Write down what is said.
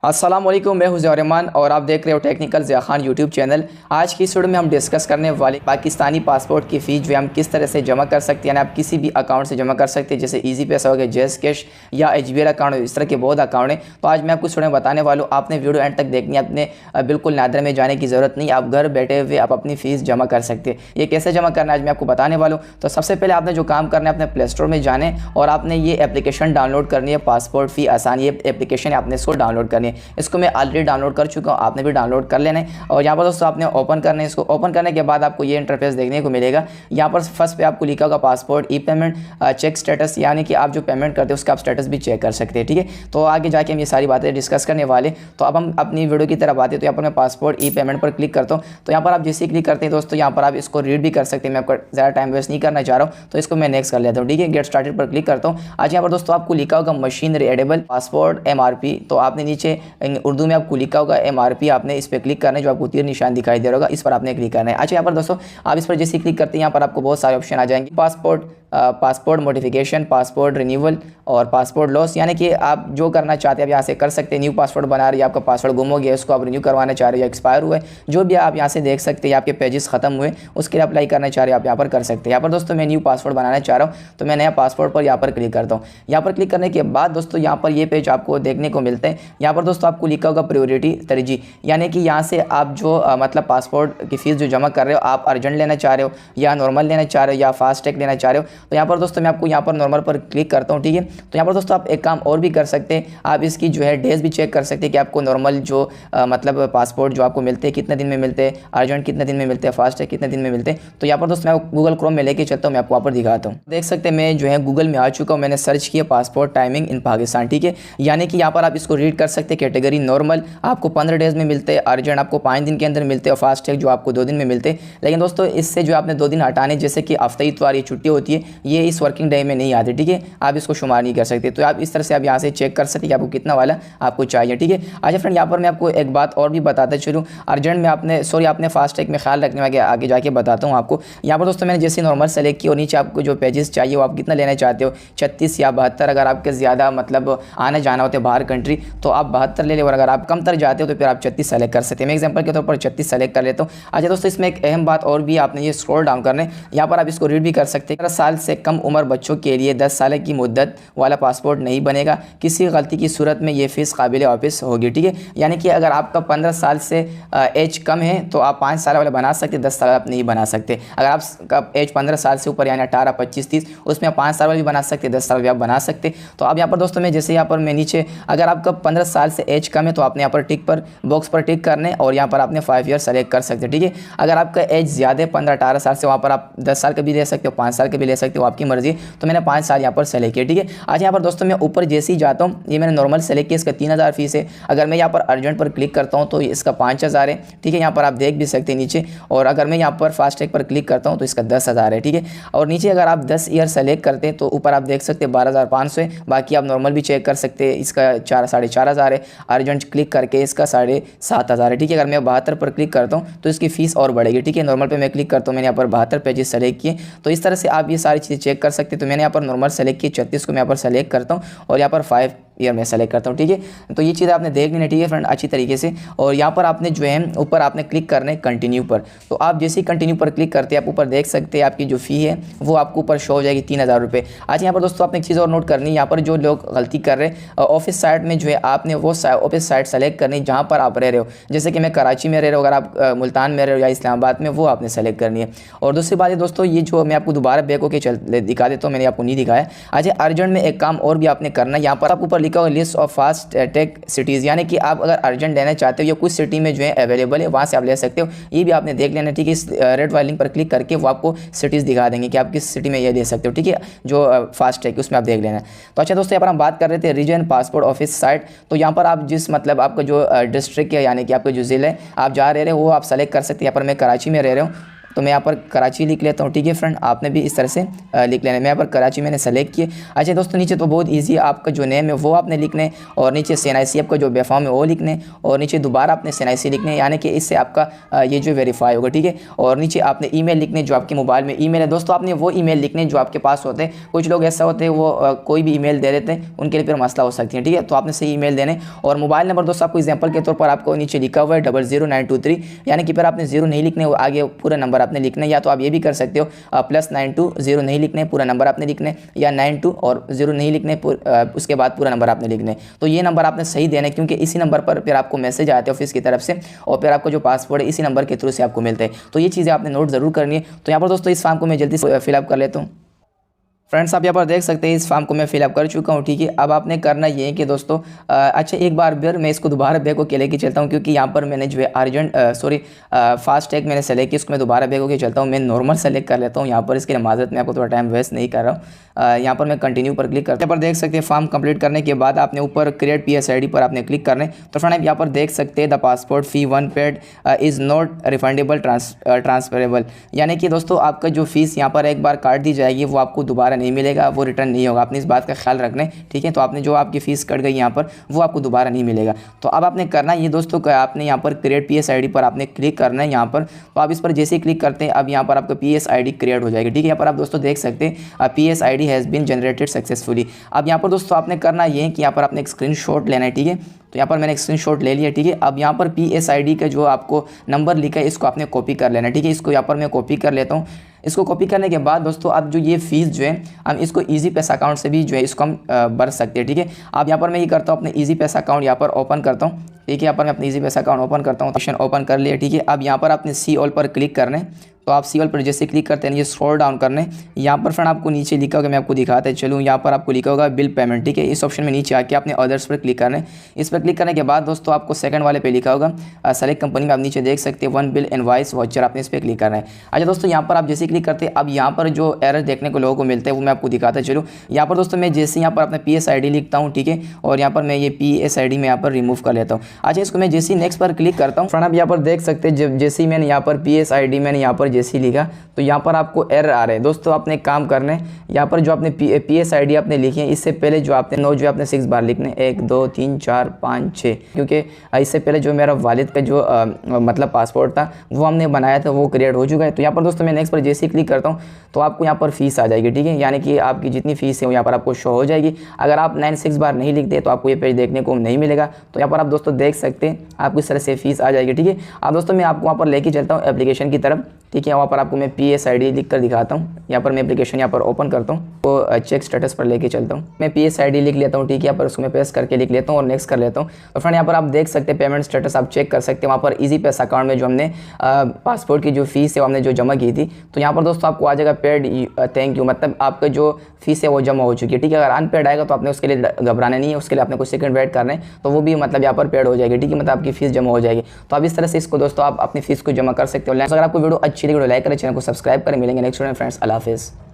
अस्सलाम वालेकुम, मैं हूं ज़िया रहमान और आप देख रहे हो technical Zia Khan YouTube channel. आज की इस वीडियो में हम डिस्कस करने वाले पाकिस्तानी पासपोर्ट की फ़ीस जो है हम किस तरह से जमा कर सकते हैं। यानी आप किसी भी अकाउंट से जमा कर सकते हैं, जैसे ईजी पैसा हो गया, जैज़ कैश या HBL अकाउंट, इस तरह के बहुत अकाउंट हैं। तो आज मैं आपको इस वीडियो में बताने वाला हूँ। आपने वीडियो एंड तक देखनी है, आपने बिल्कुल नादर में जाने की ज़रूरत नहीं। आप घर बैठे हुए आप अपनी फ़ीस जमा कर सकते हैं। ये कैसे जमा करना है आज मैं आपको बताने वाला हूँ। तो सबसे पहले आपने जो काम करना है, अपने प्ले स्टोर में जाने और आपने ये एप्लीकेशन डाउनलोड करनी है, पासपोर्ट फ़ी आसान। ये एप्लीकेशन है, आपने इसको डाउनलोड करनी है। इसको मैं ऑलरेडी डाउनलोड कर चुका हूँ, आपने भी डाउनलोड कर लेना है। और यहाँ पर दोस्तों आपने ओपन करना है। इसको ओपन करने के बाद आपको ये इंटरफेस देखने को मिलेगा। यहाँ पर फर्स्ट पे आपको लिखा होगा पासपोर्ट ई पेमेंट चेक स्टेटस, यानी कि आप जो पेमेंट करते हैं उसका आप स्टेटस भी चेक कर सकते हैं। ठीक है, तो आगे जाके हम ये सारी बातें डिस्कस करने वाले। तो अब हम अपनी वीडियो की तरफ आते हैं। तो यहाँ पर मैं पासपोर्ट ई पेमेंट पर क्लिक करता हूँ। तो यहाँ पर आप जैसे ही क्लिक करते हैं दोस्तों, यहाँ पर आप इसको रीड भी कर सकते हैं। मैं आपको ज़्यादा टाइम वेस्ट नहीं करना चाह रहा हूँ, तो इसको मैं नेक्स्ट कर लेता हूँ। ठीक है, गेट स्टार्टेड पर क्लिक करता हूँ। आज यहाँ पर दोस्तों आपको लिखा होगा मशीन रीडेबल पासपोर्ट MRP। तो आपने नीचे उर्दू में आपको लिखा होगा MRP, आपने इस पर क्लिक करना है। जो आपको तीर निशान दिखाई दे रहा होगा, इस पर आपने क्लिक करना है। अच्छा, यहाँ पर दोस्तों आप इस पर जैसे क्लिक करते हैं, यहाँ पर आपको बहुत सारे ऑप्शन आ जाएंगे। पासपोर्ट मॉडिफिकेशन, पासपोर्ट रिन्यूअल और पासपोर्ट लॉस, यानी कि आप जो करना चाहते हैं आप यहाँ से कर सकते हैं। न्यू पासपोर्ट बना रहे हैं, आपका पासपोर्ट गुम हो गया, इसको आप रिन्यू करवाना चाह रहे हो या एक्सपायर हुए, जो भी आप यहाँ से देख सकते हैं। आपके पेजेस खत्म हुए, उसके लिए अप्लाई करना चाह रहे हो, आप यहाँ पर कर सकते हैं। यहाँ पर दोस्तों मैं न्यू पासपोर्ट बनाना चाह रहा हूँ, तो मैं नया पासपोर्ट पर यहाँ पर क्लिक करता हूँ। यहाँ पर क्लिक करने के बाद दोस्तों यहाँ पर ये पेज आपको देखने को मिलते हैं। यहाँ पर दोस्तों आपको लिखा होगा प्रायोरिटी तरजीह, यानी कि यहाँ से आप जो मतलब पासपोर्ट की फ़ीस जो जमा कर रहे हो, आप अर्जेंट लेना चाह रहे हो या नॉर्मल लेना चाह रहे हो या फास्ट ट्रैक लेना चाह रहे हो। तो यहाँ पर दोस्तों मैं आपको यहाँ पर नॉर्मल पर क्लिक करता हूँ। ठीक है, तो यहाँ पर दोस्तों आप एक काम और भी कर सकते हैं, आप इसकी जो है डेज भी चेक कर सकते हैं कि आपको नॉर्मल जो मतलब पासपोर्ट जो आपको मिलते हैं कितने दिन में मिलते हैं, अर्जेंट कितने दिन में मिलते हैं, फास्ट ट्रैक कितने दिन में मिलते हैं। तो यहाँ पर दोस्तों मैं गूगल क्रोम में लेके चलता हूँ, मैं आपको वहाँ पर दिखाता हूँ। देख सकते हैं मैं जो है गूगल में आ चुका हूँ, मैंने सर्च किया पासपोर्ट टाइमिंग इन पाकिस्तान। ठीक है, यानी कि यहाँ पर आप इसको रीड कर सकते हैं। कैटेगरी नॉर्मल आपको 15 डेज़ में मिलते हैं, अर्जेंट आपको 5 दिन के अंदर मिलते हैं, फास्ट ट्रैक जो आपको 2 दिन में मिलते हैं। लेकिन दोस्तों इससे जो आपने 2 दिन हटाने, जैसे कि हफ्ते इतवार ये छुट्टी होती है, ये इस वर्किंग डे में नहीं आते। ठीक है, आप इसको शुमार नहीं कर सकते। तो आप इस तरह से आप यहाँ से चेक कर सकते हैं कि आपको कितना वाला आपको चाहिए। ठीक है, अच्छा फ्रेंड, यहाँ पर मैं आपको एक बात और भी बताता चलूँ। अर्जेंट में आपने फास्ट ट्रैक में ख्याल रखने वाले आगे जाके बताता हूँ आपको। यहाँ पर दोस्तों मैंने जैसे नॉर्मल सेलेक्ट किया और नीचे आपको जो पेजेस चाहिए वो आप कितना लेना चाहते हो, 36 या 72। अगर आपके ज़्यादा मतलब आने जाना होता है बाहर कंट्री, तो आप 72 ले लें, और अगर आप कम तर जाते हो तो फिर आप 36 सेलेक्ट कर सकते हैं। मैं एग्जाम्पल के तौर पर 36 सेलेक्ट कर लेता हूँ। अच्छा दोस्तों, इसमें एक अहम बात और भी, आपने ये स्क्रॉल डाउन करना है, यहाँ पर आप इसको रीड भी कर सकते हैं। 15 साल से कम उम्र बच्चों के लिए 10 साल की मुद्दत वाला पासपोर्ट नहीं बनेगा। किसी गलती की सूरत में ये फ़ीस काबिल वापस होगी। ठीक है, यानी कि अगर आपका 15 साल से एज कम है तो आप 5 साल वाला बना सकते, 10 साल आप नहीं बना सकते। अगर आपका एज 15 साल से ऊपर यानी 18, 25, 30, उसमें आप 5 साल वाला भी बना सकते, 10 साल भी आप बना सकते। तो आप यहाँ पर दोस्तों मैं जैसे यहाँ पर मैं नीचे, अगर आपका 15 साल से एज कम है तो आपने यहाँ पर टिक पर बॉक्स पर टिक करने और यहाँ पर आपने 5 ईयर सेलेक्ट कर सकते। ठीक है, अगर आपका एज ज़्यादा है 15-18 साल से, वहाँ पर आप 10 साल का भी ले सकते हो, 5 साल का भी ले सकते हो, आपकी मर्जी। तो मैंने 5 साल यहाँ पर सेलेक्ट किया। ठीक है, आज यहाँ पर दोस्तों मैं ऊपर जैसे ही जाता हूँ, ये मैंने नॉर्मल सेलेक्ट किया, इसका 3000 फीस है। अगर मैं यहाँ पर अर्जेंट पर क्लिक करता हूँ तो इसका 5000 है। ठीक है, यहाँ पर आप देख भी सकते हैं नीचे। और अगर मैं यहाँ पर फास्ट ट्रैक पर क्लिक करता हूँ तो इसका 10,000 है। ठीक है, और नीचे अगर आप 10 ईयर सेलेक्ट करते हैं तो ऊपर आप देख सकते हैं 12,500 है। बाकी आप नॉर्मल भी चेक कर सकते हैं, इसका 4,500 है। अर्जेंट क्लिक करके इसका 7,500 है। ठीक है, अगर मैं 72 पर क्लिक करता हूँ तो इसकी फ़ीस और बढ़ेगी। ठीक है, नॉर्मल पे मैं क्लिक करता हूँ, मैंने यहाँ पर 72 पेजेस सेलेक्ट किए। तो इस तरह से आप ये सारी चीज़ें चेक कर सकते हैं। तो मैंने यहाँ पर नॉर्मल सेलेक्ट किए, 36 को मैं यहाँ पर सेलेक्ट करता हूँ और यहाँ पर 5 ईयर में सेलेक्ट करता हूँ। ठीक है, तो ये चीज़ आपने देख लेनी। ठीक है फ्रेंड, अच्छी तरीके से। और यहाँ पर आपने जो है ऊपर आपने क्लिक करना है कंटिन्यू पर। तो आप जैसे ही कंटिन्यू पर क्लिक करते हैं, आप ऊपर देख सकते हैं आपकी जो फ़ी है वो आपको ऊपर शो हो जाएगी 3000 रुपये। आज यहाँ पर दोस्तों आपने एक चीज़ और नोट करनी है, यहाँ पर जो लोग गलती कर रहे हैं, ऑफिस साइट में जो है आपने वो ऑफिस साइट सेलेक्ट करनी है जहाँ पर आप रह रहे हो। जैसे कि मैं कराची में रह रहा हूँ, अगर आप मुल्तान में रह रहे हो या इस्लामाबाद में, वो आपने सेलेक्ट करनी है। और दूसरी बात है दोस्तों, ये जो मैं आपको दोबारा बैक होकर दिखा देता हूँ, मैंने आपको नहीं दिखाया। अच्छा, अर्जेंट में एक काम और भी आपने करना है, यहाँ पर आप ऊपर लिखा होगा list of fast track cities, यानी कि आप अगर अर्जेंट लेना चाहते हो या कुछ सिटी में जो है अवेलेबल है, वहाँ से आप ले सकते हो। ये भी आपने देख लेना। ठीक है, इस रेड वाली लिंक पर क्लिक करके वो आपको सिटीज़ दिखा देंगे कि आप किस सिटी में ये ले सकते हो। ठीक है, जो फास्ट ट्रैक उसमें आप देख लेना। तो अच्छा दोस्तों, यहाँ पर हम बात कर रहे थे रीजन पासपोर्ट ऑफिस साइट। तो यहाँ पर आप जिस मतलब आपका जो डिस्ट्रिक्ट है, यानी कि आपका जो ज़िला है आप जा रहे हो, वो आप सेलेक्ट कर सकते हैं। यहाँ पर मैं कराची में रह रहा हूँ, तो मैं यहाँ पर कराची लिख लेता हूँ। ठीक है फ्रेंड, आपने भी इस तरह से लिख लेना है। मैं यहाँ पर कराची मैंने सेलेक्ट किए। अच्छा दोस्तों, नीचे तो बहुत ईजी है, आपका जो नेम है वो आपने लिखने और नीचे CNIC आपका जो बेफॉर्म है वो लिखने और नीचे दोबारा आपने CNIC लिखने, यानी कि इससे आपका ये जो वेरीफाई होगा। ठीक है, और नीचे आपने ईमेल लिखने जो आपके मोबाइल में ईमेल है। दोस्तों आपने वो ईमेल लिखने जो आपके पास होते हैं। कुछ लोग ऐसा होते हैं वो कोई भी ईमेल दे देते हैं, उनके लिए फिर मसला हो सकती है। ठीक है, तो आपने सही ईमेल देने और मोबाइल नंबर दोस्तों आपको एग्जांपल के तौर पर आपको नीचे लिखा हुआ है 00923, यानी कि फिर आपने 0 नहीं लिखने, वो आगे पूरा नंबर आपने लिखना है। या तो आप ये भी कर सकते हो +92, 0 नहीं लिखने, पूरा नंबर आपने लिखने, या 92 और 0 नहीं लिखने, उसके बाद पूरा नंबर आपने लिखने। तो ये नंबर आपने सही देना है, क्योंकि इसी नंबर पर फिर आपको मैसेज आते हैं ऑफिस की तरफ से और फिर आपको जो पासपोर्ट है इसी नंबर के थ्रू से आपको मिलते हैं। तो ये चीज़ें आपने नोट ज़रूर करनी है। तो यहाँ पर दोस्तों इस फॉर्म को मैं जल्दी से फिलअप कर लेता हूँ। फ्रेंड्स आप यहाँ पर देख सकते हैं इस फॉर्म को मैं फिलअप कर चुका हूँ। ठीक है, अब आपने करना ये है कि दोस्तों अच्छा एक बार फिर मैं इसको दोबारा बैक होकर लेके चलता हूँ, क्योंकि यहाँ पर मैंने जो है फास्ट टैग मैंने सेलेक्ट किया, उसको मैं दोबारा बैक होकर चलता हूँ। मैं नॉर्मल सेलेक्ट कर लेता हूँ यहाँ पर, इसकी इजाज़त मैं आपको थोड़ा टाइम वेस्ट नहीं कर रहा हूँ। यहाँ पर मैं कंटिन्यू पर क्लिक करता हूँ। यहाँ पर देख सकते हैं फॉर्म कंप्लीट करने के बाद आपने ऊपर क्रिएट PSID पर आपने क्लिक करना है। तो फ्रेंड आप यहाँ पर देख सकते हैं the passport fee 1 paid is not refundable transferable, यानी कि दोस्तों आपका जो फीस यहाँ पर एक बार काट दी जाएगी वो आपको दोबारा नहीं मिलेगा, वो रिटर्न नहीं होगा। आपने इस बात का ख्याल रखना है। ठीक है, तो आपने जो आपकी फ़ीस कट गई यहाँ पर वो आपको दोबारा नहीं मिलेगा। तो अब आपने करना ये दोस्तों कि आपने यहाँ पर क्रिएट PSID पर आपने क्लिक करना है यहाँ पर। तो आप इस पर जैसे ही क्लिक करते हैं अब यहाँ पर आपका PSID क्रिएट हो जाएगी। ठीक है, यहाँ पर आप दोस्तों देख सकते हैं PSID has been generated successfully. अब यहाँ पर दोस्तों आपने करना ये है कि यहाँ पर आपने एक स्क्रीनशॉट लेना है। ठीक है, तो यहाँ पर मैंने एक स्क्रीनशॉट ले लिया। ठीक है, अब यहाँ पर PSID का जो आपको नंबर लिखा है इसको आपने कॉपी कर लेना है। ठीक है, इसको यहाँ पर मैं कॉपी कर लेता हूँ। इसको कॉपी करने के बाद दोस्तों अब जो ये फीस जो है हम इसको इजी पैसा अकाउंट से भी जो है इसको हम भर सकते हैं। ठीक है, अब यहाँ पर मैं ये करता हूँ अपने इजी पैसा अकाउंट यहाँ पर ओपन करता हूँ। ठीक है, यहाँ पर मैं अपने इजी पैसा अकाउंट ओपन करता हूँ। ऑप्शन ओपन कर लिया। ठीक है, अब यहाँ पर आपने सी ऑल पर क्लिक करना है। तो आप सी ऑल पर जैसे क्लिक करते हैं ये स्क्रॉल डाउन करने, यहाँ पर फ्रेंड आपको नीचे लिखा होगा, मैं आपको दिखाता चलूँ। यहाँ पर आपको लिखा होगा बिल पेमेंट। ठीक है, इस ऑप्शन में नीचे आके आपने अदर्स पर क्लिक करना है। इस पर क्लिक करने के बाद दोस्तों आपको सेकंड वाले पे लिखा होगा सेलेक्ट कंपनी में, आप नीचे देख सकते हैं 1 बिल इनवॉइस वाउचर, आपने इस पर क्लिक करना है। अच्छा दोस्तों यहाँ पर आप जैसे क्लिक करते हैं अब यहाँ पर जो एरर देखने को लोगों को मिलते हैं वो मैं आपको दिखाता चलूँ। यहाँ पर दोस्तों मैं जैसे यहाँ पर अपना PSID लिखता हूँ। ठीक है, और यहाँ पर मैं ये PSID में यहाँ पर रिमूव कर लेता हूँ। अच्छा इसको मैं जैसे नेक्स्ट पर क्लिक करता हूँ। फ्रेंड आप यहाँ पर देख सकते हैं जब जैसे ही मैंने यहाँ पर PSID मैंने यहाँ पर जैसे ही लिखा तो यहाँ पर आपको एरर आ रहे हैं। दोस्तों आपने एक काम करना है, यहाँ पर जो आपने PSID आपने लिखी है इससे पहले जो आपने 9 जो आपने 6 बार लिखने 1 2 3 4 5 6, क्योंकि इससे पहले जो मेरा वालिद का जो मतलब पासपोर्ट था वो हमने बनाया था वो क्रिएट हो चुका है। तो यहाँ पर दोस्तों मैं नेक्स्ट पर जैसे ही क्लिक करता हूँ तो आपको यहाँ पर फीस आ जाएगी। ठीक है, यानी कि आपकी जितनी फीस है वो यहाँ पर आपको शो हो जाएगी। अगर आप 9 बार नहीं लिखते तो आपको ये पेज देखने को नहीं मिलेगा। तो यहाँ पर आप दोस्तों देख सकते हैं आपको इस तरह से फीस आ जाएगी। ठीक है, अब दोस्तों मैं आपको वहाँ पर लेके चलता हूँ एप्लीकेशन की तरफ। ठीक है, वहाँ पर आपको मैं PSID लिख कर दिखाता हूँ। यहाँ पर मैं एप्लीकेशन यहाँ पर ओपन करता हूँ, तो चेक स्टेटस पर लेके चलता हूँ। मैं PSID लिख लेता हूँ। ठीक है, यहाँ पर उसको मैं पेस्ट करके लिख लेता हूँ और नेक्स्ट कर लेता हूँ। तो फ्रेंड यहाँ पर आप देख सकते हैं पेमेंट स्टेटस आप चेक कर सकते हैं। वहाँ पर इजी पैसा अकाउंट में जो हमने पासपोर्ट की जो फीस है वो हमने जो जमा की थी, तो यहाँ पर दोस्तों आपको आ जाएगा पेड थैंक यू, मतलब आपका जो फीस है वो जमा हो चुकी है। ठीक है, अगर अनपेड आएगा तो आपने उसके लिए घबराना नहीं है, उसके लिए आपने कुछ सेकंड वेट करना है, तो वो भी मतलब यहाँ पर पेड हो जाएगी। ठीक है, मतलब आपकी फीस जमा हो जाएगी। तो आप इस तरह से इसको दोस्तों आप अपनी फीस को जमा कर सकते हो। अगर आपको वीडियो अच्छी लगी तो लाइक करें, चैनल को सब्सक्राइब करें। मिलेंगे नेक्स्ट वीडियो में फ्रेंड्स, अल्लाह हाफिज़।